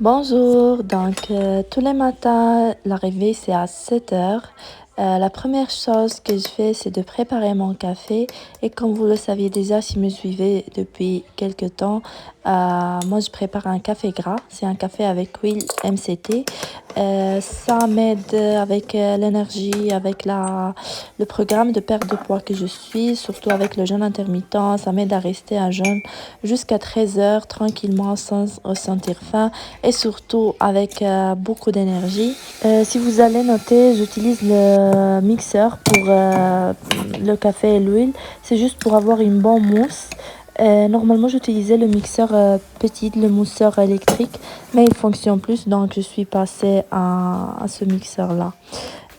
Bonjour, tous les matins, l'arrivée c'est à 7 heures. La première chose que je fais c'est de préparer mon café et comme vous le saviez déjà si me suivez depuis quelque temps, moi je prépare un café gras, c'est un café avec huile MCT. Ça m'aide avec l'énergie, avec le programme de perte de poids que je suis, surtout avec le jeûne intermittent, ça m'aide à rester à jeûne jusqu'à 13 heures tranquillement sans ressentir faim et surtout avec beaucoup d'énergie. Si vous allez noter, j'utilise le mixeur pour le café et l'huile. C'est juste pour avoir une bonne mousse. Normalement, j'utilisais le mixeur petit, le mousseur électrique, mais il fonctionne plus, donc je suis passée à ce mixeur-là.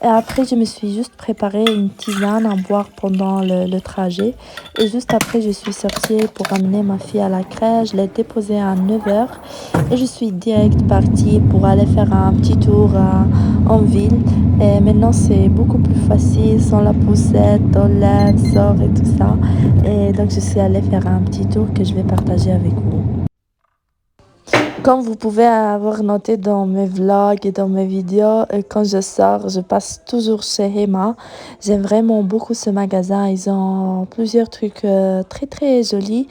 Et après, je me suis juste préparé une tisane à boire pendant le trajet. Et juste après, je suis sortie pour amener ma fille à la crèche. Je l'ai déposée à 9 heures. Et je suis direct partie pour aller faire un petit tour en ville. Et maintenant, c'est beaucoup plus facile sans la poussette, on lève, sort et tout ça. Et donc, je suis allée faire un petit tour que je vais partager avec vous. Comme vous pouvez avoir noté dans mes vlogs et dans mes vidéos, quand je sors, je passe toujours chez Hema. J'aime vraiment beaucoup ce magasin. Ils ont plusieurs trucs très très jolis,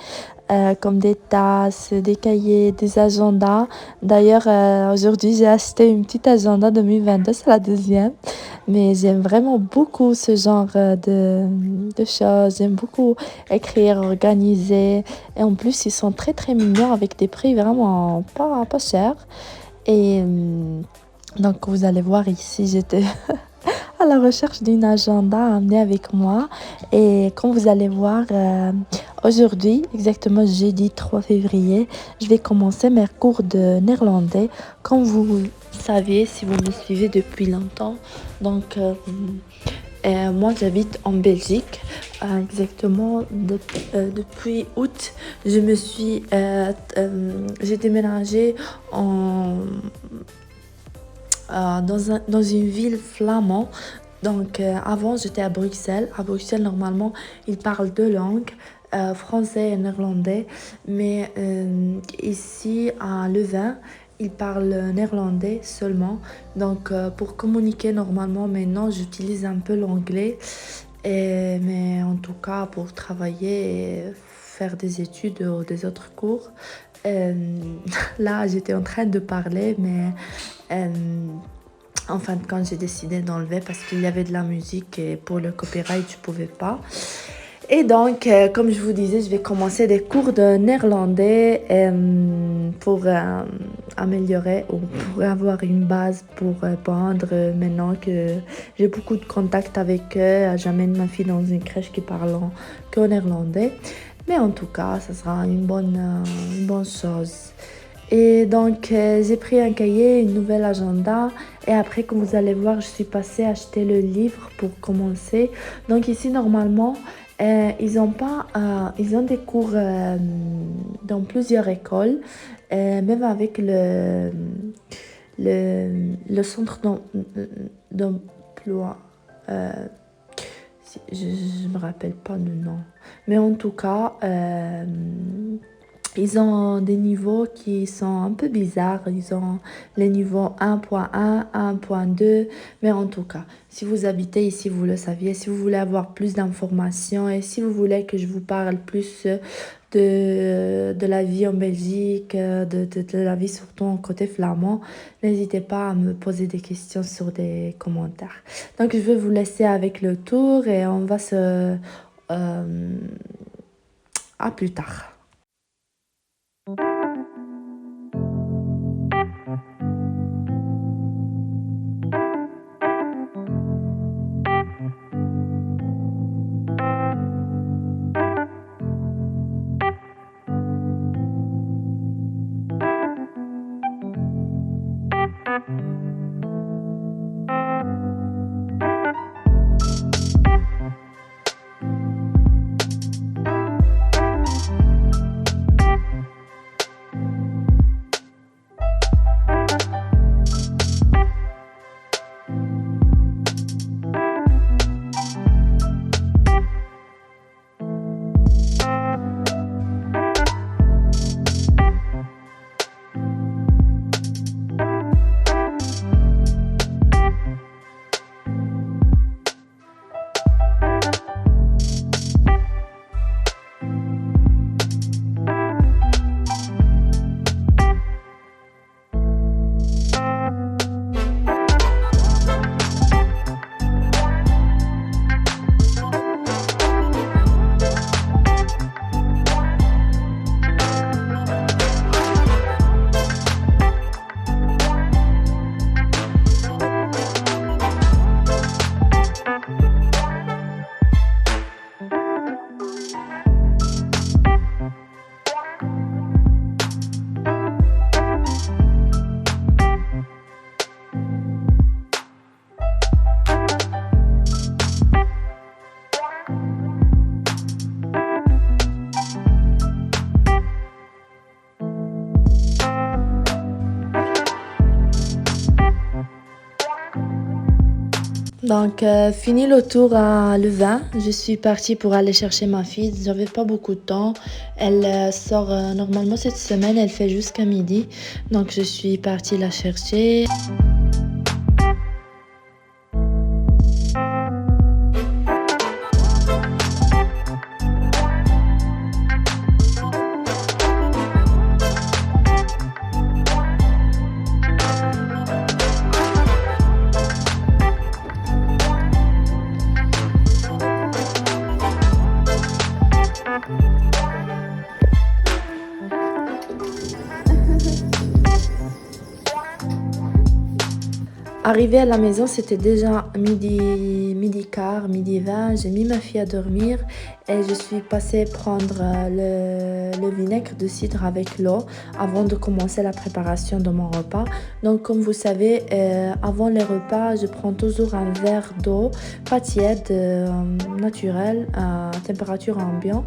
comme des tasses, des cahiers, des agendas. D'ailleurs, aujourd'hui, j'ai acheté une petite agenda 2022, c'est la deuxième. Mais j'aime vraiment beaucoup ce genre de choses. J'aime beaucoup écrire, organiser. Et en plus, ils sont très très mignons avec des prix vraiment pas chers. Et donc, vous allez voir ici, j'étais à la recherche d'une agenda à amener avec moi. Et comme vous allez voir, aujourd'hui, exactement jeudi 3 février, je vais commencer mes cours de néerlandais. Comme vous savez, si vous me suivez depuis longtemps, donc moi j'habite en Belgique, exactement depuis août, j'ai déménagé dans une ville flamande. Donc avant j'étais à Bruxelles. À Bruxelles normalement ils parlent deux langues, français et néerlandais. Mais ici à Leuven ils parlent néerlandais seulement. Donc pour communiquer normalement maintenant j'utilise un peu l'anglais. Mais en tout cas pour travailler et faire des études ou des autres cours. euh, Là j'étais en train de parler mais euh, en fin de compte, j'ai décidé d'enlever parce qu'il y avait de la musique et pour le copyright, je pouvais pas. Et donc, comme je vous disais, je vais commencer des cours de néerlandais pour améliorer ou pour avoir une base pour apprendre maintenant que j'ai beaucoup de contacts avec eux. J'amène ma fille dans une crèche qui parle que néerlandais. Mais en tout cas, ça sera une bonne chose. Et donc, j'ai pris un cahier, une nouvelle agenda. Et après, comme vous allez voir, je suis passée acheter le livre pour commencer. Donc ici, normalement, ils ont des cours dans plusieurs écoles, même avec le centre d'emploi. Euh, je me rappelle pas le nom. Mais en tout cas, ils ont des niveaux qui sont un peu bizarres. Ils ont les niveaux 1.1, 1.2. Mais en tout cas, si vous habitez ici, vous le saviez. Si vous voulez avoir plus d'informations et si vous voulez que je vous parle plus de la vie en Belgique, de la vie surtout en côté flamand, n'hésitez pas à me poser des questions sur des commentaires. Donc, je vais vous laisser avec le tour et on va se... à plus tard. Donc, fini le tour à Louvain, je suis partie pour aller chercher ma fille. J'avais pas beaucoup de temps. Elle sort normalement cette semaine, elle fait jusqu'à midi. Donc, je suis partie la chercher. Arrivée à la maison, c'était déjà midi quart, midi 20. J'ai mis ma fille à dormir et je suis passée prendre le vinaigre de cidre avec l'eau avant de commencer la préparation de mon repas. Donc, comme vous savez, avant les repas, je prends toujours un verre d'eau, pas tiède, naturelle, à température ambiante,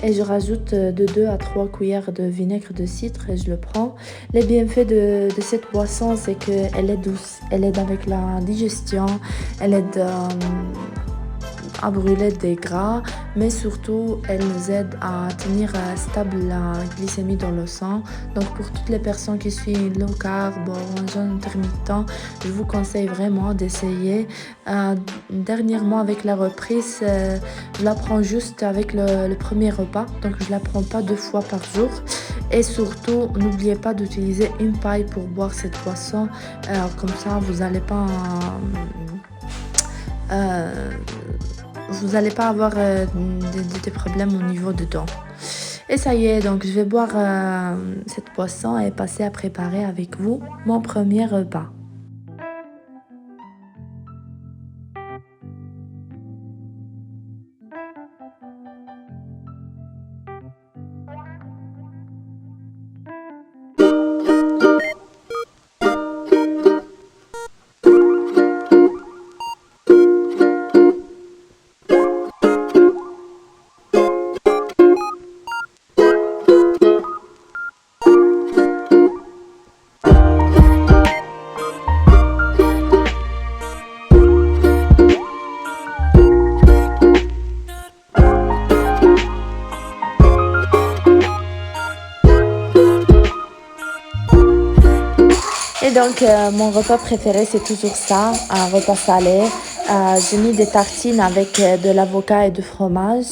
et je rajoute de 2 à 3 cuillères de vinaigre de cidre et je le prends. Les bienfaits de cette boisson, c'est qu'elle est douce, elle aide avec la digestion, elle aide à brûler des gras, mais surtout elle nous aide à tenir stable la glycémie dans le sang. Donc pour toutes les personnes qui suivent low carb ou un jeûne intermittent, je vous conseille vraiment d'essayer. Dernièrement avec la reprise, je la prends juste avec le premier repas, donc je la prends pas 2 fois par jour. Et surtout, n'oubliez pas d'utiliser une paille pour boire cette boisson, comme ça vous n'allez pas avoir des problèmes au niveau des dents. Et ça y est, donc je vais boire cette boisson et passer à préparer avec vous mon premier repas. Et donc, mon repas préféré, c'est toujours ça, un repas salé. J'ai mis des tartines avec de l'avocat et du fromage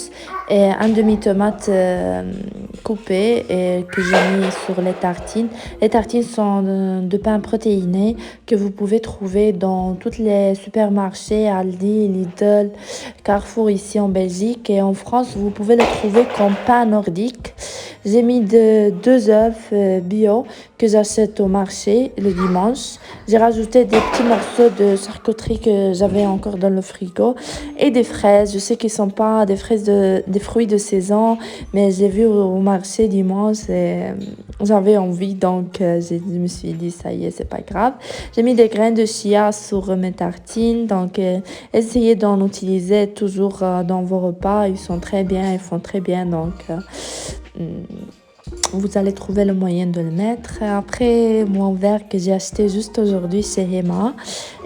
et un demi-tomate coupé et que j'ai mis sur les tartines. Les tartines sont de pain protéiné que vous pouvez trouver dans tous les supermarchés, Aldi, Lidl, Carrefour ici en Belgique. Et en France, vous pouvez le trouver comme pain nordique. J'ai mis 2 œufs bio que j'achète au marché le dimanche. J'ai rajouté des petits morceaux de charcuterie que j'avais encore dans le frigo et des fraises. Je sais qu'ils sont pas des fruits de saison, mais j'ai vu au marché dimanche et j'avais envie, donc je me suis dit ça y est, c'est pas grave. J'ai mis des graines de chia sur mes tartines, donc essayez d'en utiliser toujours dans vos repas. Ils sont très bien, ils font très bien, donc vous allez trouver le moyen de le mettre. Après, mon verre que j'ai acheté juste aujourd'hui chez Emma,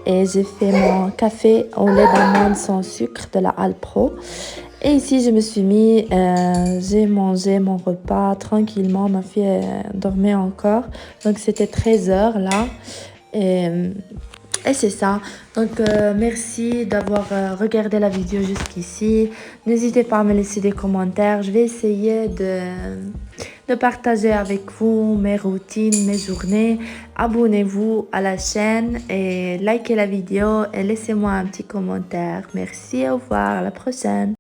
et j'ai fait mon café au lait d'amande sans sucre de la Alpro. Et ici, je me suis mis, j'ai mangé mon repas tranquillement. Ma fille dormait encore, donc c'était 13h là. Et c'est ça. Donc, merci d'avoir regardé la vidéo jusqu'ici. N'hésitez pas à me laisser des commentaires. Je vais essayer de partager avec vous mes routines, mes journées. Abonnez-vous à la chaîne et likez la vidéo et laissez-moi un petit commentaire. Merci, au revoir, à la prochaine.